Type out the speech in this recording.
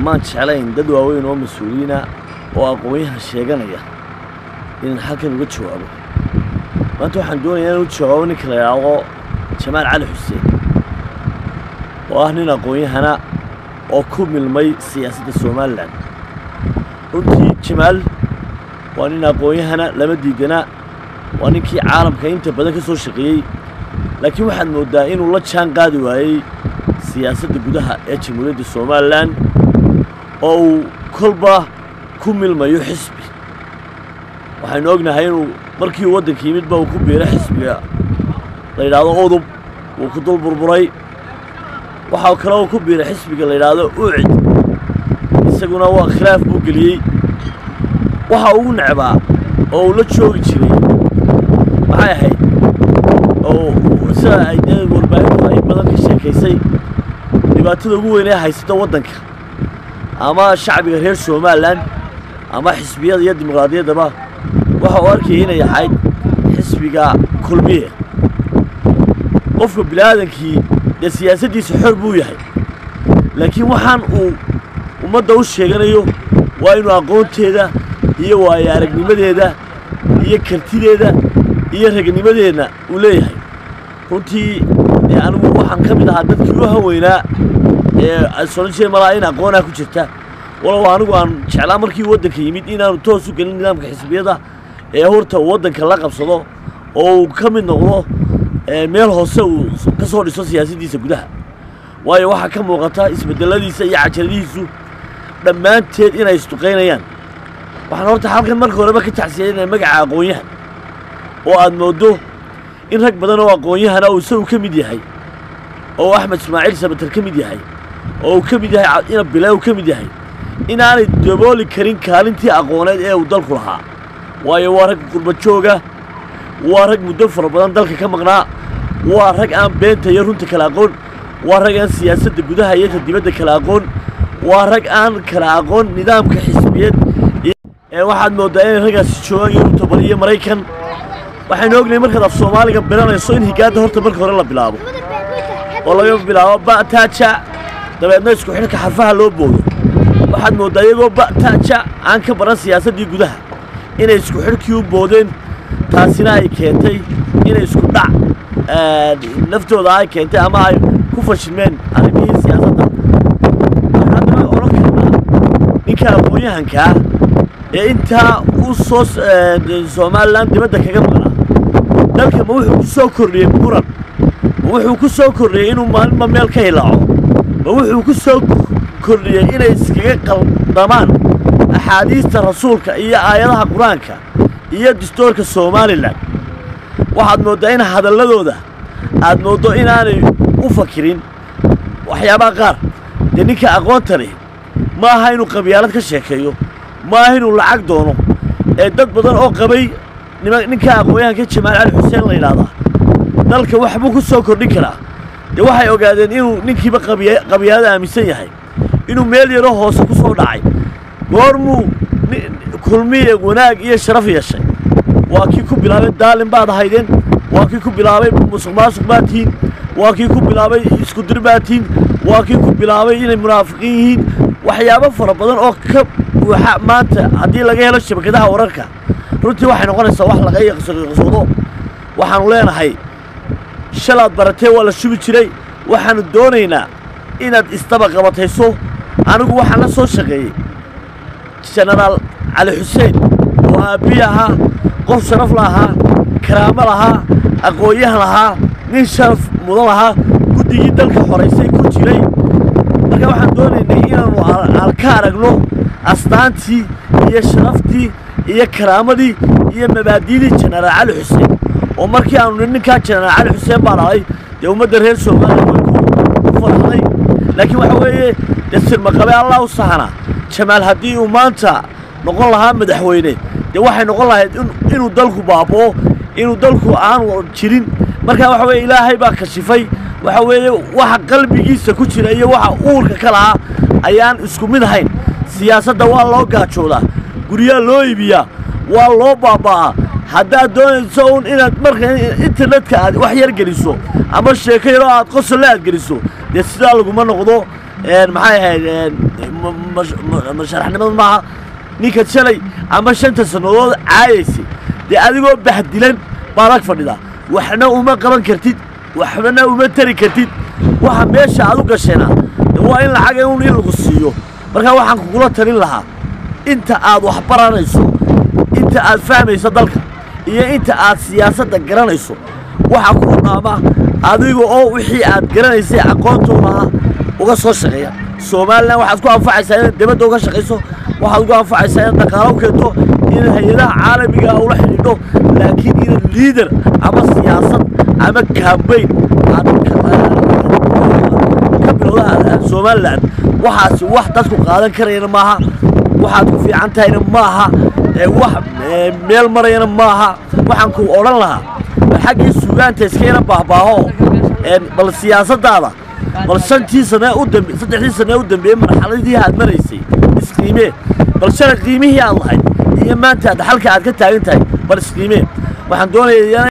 ما تشعلين ددوا وين ومسؤولين وأقويها الشيغانية إن حكم وجهه ما أنتوا حندوني أنا وجهه نكلا جمال علي حسين وأهلنا أقويها وكم المي سياسة الصومال runtii Jamaal waa nin aqoonyahana lama diidana waa ninkii caalamka inta badan ka soo shaqeeyay laakiin waxaad moodaa inuu la jaan qaadi waayay siyaasadda gudaha ee Jamhuuriyadda Soomaaliland oo uu kolba ku milmayo xisbi waxaan ognahay inuu markii waddanka yimidba uu ku biiray xisbiga la yiraahdo Udub uu ku dul burburay waxa kale oo ku biiray xisbiga la yiraahdo Ucid isaguna waa khilaaf buu galiyay waxa uu nacbaa oo la joogi jiray maxay ahayd oo sida ay warbaahintu ay badan ka sheekaysay dhibaatada ugu weyn ee haysata waddanka ama shacbiga reer Soomaaliland ama xisbiyada iyo dimuqraadiyadaba waxa uu arkay inay ahayd xisbiga kulmiye qofka bilaadankii ee siyaasaddiisa xor buu yahay laakiin waxaan uu ummadda u sheeganayo waa inuu aqoonteeda iyo waayo aragnimadeeda iyo kartideeda iyo ragnimadeedna uu leeyahay runtii anigu waxaan ka mid ahaa dadkii u haweynaa ee soo malaa in aqoonaa ku jirta walaal anigu aan jeclaa markii waddanka yimid inaanu toos u gelin nidaamka xisbiyada ee horta waddanka la qabsado oo uu ka mid noqdo meel hoose uu ka soo dhiso siyaasaddiisa gudaha waayo waxa ka muuqata isbedeladiisa iyo cajaladiisu dhammaanteed inay isduqeynayaan waxaan horta halkan marka horeba ka tacsiyeynaa magaca aqoonyahan oo aad moodo in rag badan oo aqoonyahana uu isagu ka mid yahay oo Axmed Ismaaciil Sabatar ka mid yahay oo uu ka mid yahay ina Bilaa ka mid yahay inaanay dabooli karin kaalintii aqooneed ee uu dalku lahaa waayo waa rag qurba jooga waa rag muddo fara badan dalka ka maqnaa waa rag aan beenta iyo runta kala aqoon waa rag aan siyaasadda gudaha iyo dibadda kala aqoon waa rag aan kala aqoon nidaamka xisbiyeed ee waxaad moodaa in ragaas joogaan Yurub bariya Mareykan waxaan ognahay marka af Soomaaliga baranayso in higaada horta marka hore la bilaabo oo laga bilaabo ba'taaja dabeedna isku xidhka xarfaha loo boodo waxaad moodaa iyagoo ba'taaja aan ka baran siyaasaddii gudaha inay isku xidhkii u boodeen taasina ay keentay inay isku dhac naftooda ay keentay ama ay ku fashilmeen arrimihii siyaasadda waxaan oran karnaa ninka aqoonyahanka ee intaa u soo Soomaaliland dibadda kaga maqnaa dalka ma wuxuu ku soo kordhiyay muran ma wuxuu ku soo kordhiyay inuu maalmo meel ka hilaaco ma wuxuu ku soo kordhiyay inay iskaga qaldamaan axaadiista rasuulka iyo aayadaha quraanka iyo dastuurka Soomaaliland waxaad moodaa in hadalladooda aad moodo inaanay u fakirin waxyaabaha qaar ninka aqoonta leh ma aha inuu qabyaalad ka sheekeeyo ma aha inuu lacag doono ee dad badan oo qabay ninka aqoonyahanka Jamaal Cali Xuseen la yiraahdo dalka wax buu ku soo kordhin karaa waxay ogaadeen inuu ninkiiba qabyaalad aaminsan yahay inuu meel yar oo hoose ku soo dhacay goormuu kulmiye wanaag iyo sharaf yeeshay waa kii ku bilaabay daalin baad ahaydeen waa kii ku bilaabay musuqmaasuq baatiin waa kii ku bilaabay isku dir baatiin waa kii ku bilaabay inay munaafiqiin yihiin waxyaabo fara badan oo ka waxa maanta haddii laga helo shabakadaha wararka runtii waxay noqonaysaa wax laga yaqsado waxaanu leenahay shalaad baratee waa la shubi jiray waxaanu doonaynaa inaad istaba qabatayso anigu waxaan la soo shaqeeyey Generaal Cali Xuseen oo aabiye ahaa qof sharaf lahaa karaamo lahaa aqoonyahan lahaa nin sharaf mudan lahaa guddigii dalka xoreysay ku jiray marka waxaan doonaynay inaanu ka aragno astaantii iyo sharaftii iyo karaamadii iyo mabaadi'dii Generaal Cali Xuseen oo markii aanu ninka Generaal Cali Xuseen baa dhalay dee ummadda reer Soomaaliland ku farxay laakiin waxa weeye dasir maqabe Allah u sahana Jamaal haddii uu maanta noqon lahaa madaxweyne dee waxay noqon lahayd inuu dalku baaboo inuu dalku aan jirin marka waxa weeye Ilaahay baa kashifay waxa weeye waxa qalbigiisa ku jira iyo waxa uurka ka lahaa ayaan isku mid ahayn siyaasadda waa loo gaajoodaa guriga loo iibiyaa waa loo baabaa haddaad doonayso inaad marka internetka aad wax yar geliso ama sheeko yar oo aad qosol aad geliso dee sidaa laguma noqdo maxay ahayd masharaxnimada maaha ninka shalay ama 5 sanadood caayaysi dee adigoo bahdilan baad ag fadhidaa waxna uma qaban kartid waxna uma tari kartid waxa meesha aad u gasheena waa in lacag in lagu siiyo marka waxaan kugula talin lahaa inta aad wax baranayso inta aad fahmayso dalka iyo inta aad siyaasadda garanayso waxa ku dhaama adiga oo wixii aad garanaysay aqoontooda uga soo shaqeeya Soomaaliland waxaad ku anfacaysaa in dibadda uga shaqeyso waxaad ku anfacaysaa in dhaqaalaha keento in hay'adaha caalamiga ah ula xidhiidho laakiin in leader ama siyaasad ama campaign ka bilowda Soomaaliland waxaas wax dadku qaadan karayna maaha waxaad ku fiican tahayna maaha wax meel marayna maaha waxaan ku oran lahaa xaqii suugaanta iskayna baahbaaho bal siyaasaddaada bal 3 sano u dambeeyay marxaladii aad maraysay isqiime bal shalay qiimihii aad lahayd iyo maanta halka aad ka taagan tahay bal isqiime waxaan doonayaa